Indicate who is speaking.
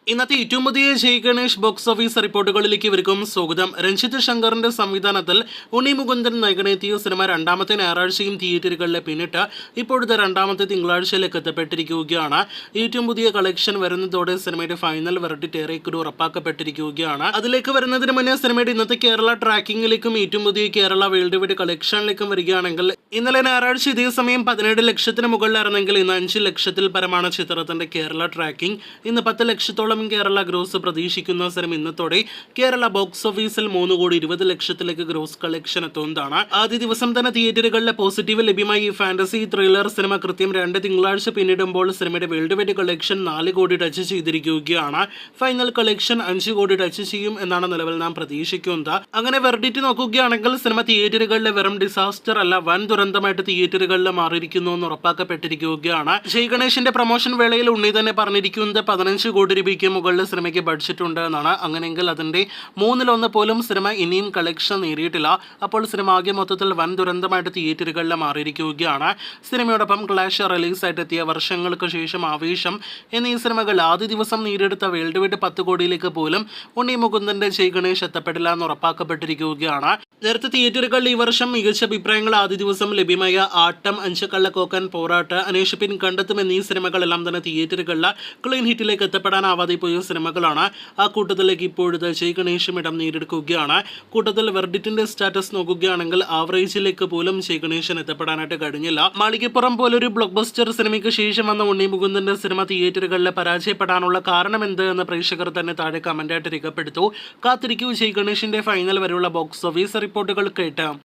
Speaker 1: ഇന്നത്തെ ഏറ്റവും പുതിയ ജയ് ഗണേഷ് ബോക്സ് ഓഫീസ് റിപ്പോർട്ടുകളിലേക്ക് ഇവർക്കും സ്വാഗതം. രഞ്ജിത്ത് ശങ്കറിന്റെ സംവിധാനത്തിൽ ഉണ്ണി മുകുന്ദൻ നായകനെത്തിയ സിനിമ രണ്ടാമത്തെ ഞായറാഴ്ചയും തിയേറ്ററുകളിലെ പിന്നിട്ട് ഇപ്പോഴത്തെ രണ്ടാമത്തെ തിങ്കളാഴ്ചയിലേക്ക് എത്തപ്പെട്ടിരിക്കുകയാണ്. ഏറ്റവും പുതിയ കളക്ഷൻ വരുന്നതോടെ സിനിമയുടെ ഫൈനൽ വെർഡിക്റ്റ് ഏറെക്കുറെ ഉറപ്പാക്കപ്പെട്ടിരിക്കുകയാണ്. അതിലേക്ക് വരുന്നതിന് മുന്നേ സിനിമയുടെ ഇന്നത്തെ കേരള ട്രാക്കിംഗിലേക്കും ഏറ്റവും പുതിയ കേരള വേൾഡ് വൈഡ് കളക്ഷനിലേക്കും വരികയാണെങ്കിൽ ഇന്നലെ ഞായറാഴ്ച ഇതേ സമയം 17 ലക്ഷത്തിന് മുകളിലായിരുന്നെങ്കിൽ ഇന്ന് 5 ലക്ഷത്തിൽ പരമാണ് ചിത്രത്തിന്റെ കേരള ട്രാക്കിംഗ്. ഇന്ന് 10 ലക്ഷത്തോളം കേരള ഗ്രോസ് പ്രതീക്ഷിക്കുന്ന സിനിമ ഇന്നത്തോടെ കേരള ബോക്സ് ഓഫീസിൽ 3,20,00,000 ഗ്രോസ് കളക്ഷൻ എത്തുന്നതാണ്. ആദ്യ ദിവസം തന്നെ തിയേറ്ററുകളിലെ പോസിറ്റീവ് ലഭ്യമായി ഈ ഫാന്റസി ത്രില്ലർ സിനിമ കൃത്യം 2 തിങ്കളാഴ്ച പിന്നിടുമ്പോൾ സിനിമയുടെ വേൾഡ് വൈഡ് കളക്ഷൻ 4 കോടി ടച്ച് ചെയ്തിരിക്കുകയാണ്. ഫൈനൽ കളക്ഷൻ 5 കോടി ടച്ച് ചെയ്യും എന്നാണ് നിലവിൽ നാം പ്രതീക്ഷിക്കുന്നത്. അങ്ങനെ വെർഡിക്റ്റ് നോക്കുകയാണെങ്കിൽ സിനിമ തിയേറ്ററുകളിലെ വെറും ഡിസാസ്റ്റർ അല്ല, വൻ ദുരന്തമായിട്ട് തിയേറ്ററുകളിൽ മാറിയിരിക്കുന്നു എന്ന് ഉറപ്പാക്കപ്പെട്ടിരിക്കുകയാണ്. ജയ് ഗണേഷിന്റെ പ്രൊമോഷൻ വേളയിൽ ഉണ്ണി തന്നെ പറഞ്ഞിരിക്കുന്നത് 15 കോടി രൂപയ്ക്ക് മുകളിൽ സിനിമയ്ക്ക് ബഡ്ജറ്റ് ഉണ്ട് എന്നാണ്. അങ്ങനെയെങ്കിൽ അതിന്റെ 1/3 പോലും സിനിമ ഇനിയും കളക്ഷൻ നേടിയിട്ടില്ല. അപ്പോൾ സിനിമ ആകെ മൊത്തത്തിൽ വൻ ദുരന്തമായിട്ട് തിയേറ്ററുകളിൽ മാറിയിരിക്കുകയാണ്. സിനിമയോടൊപ്പം ക്ലാഷ് റിലീസായിട്ട് എത്തിയ വർഷങ്ങൾക്ക് ശേഷം ആവേശം എന്നീ സിനിമകൾ ആദ്യ ദിവസം നേടിയെടുത്ത വേൾഡ് വൈഡ് 10 കോടിയിലേക്ക് പോലും ഉണ്ണി മുകുന്ദന്റെ ജയ് ഗണേഷ് എത്തപ്പെടില്ല എന്ന് ഉറപ്പാക്കപ്പെട്ടിരിക്കുകയാണ്. നേരത്തെ തിയേറ്ററുകളിൽ ഈ വർഷം മികച്ച അഭിപ്രായങ്ങൾ ആദ്യ ദിവസം ലഭ്യമായ ആട്ടം, 5 കള്ളക്കോക്കൻ, പോരാട്ട്, അന്വേഷിപ്പിൻ, കണ്ടെത്തും എന്നീ സിനിമകളെല്ലാം തന്നെ തിയേറ്ററുകളിൽ ക്ലീൻ ഹിറ്റിലേക്ക് എത്തപ്പെടാനാവാതെ പോയ സിനിമകളാണ്. ആ കൂട്ടത്തിലേക്ക് ഇപ്പോഴത്തെ ജയ് ഗണേഷും ഇടം നേടിയെടുക്കുകയാണ്. കൂട്ടത്തിൽ വെർഡിക്റ്റിന്റെ സ്റ്റാറ്റസ് നോക്കുകയാണെങ്കിൽ ആവറേജിലേക്ക് പോലും ജയ് ഗണേശൻ എത്തപ്പെടാനായിട്ട് കഴിഞ്ഞില്ല. മാളികപ്പുറം പോലൊരു ബ്ലോക്ക് ബസ്റ്റർ സിനിമയ്ക്ക് ശേഷം വന്ന ഉണ്ണി മുകുന്ദന്റെ സിനിമ തിയേറ്ററുകളിൽ പരാജയപ്പെടാനുള്ള കാരണം എന്ത് എന്ന് പ്രേക്ഷകർ തന്നെ താഴെ കമന്റായിട്ട് രേഖപ്പെടുത്തു. കാത്തിരിക്കൂ ജയ് ഗണേഷിന്റെ ഫൈനൽ വരെയുള്ള ബോക്സ് ഓഫീസ് റിപ്പോർട്ടുകൾ കേട്ട്.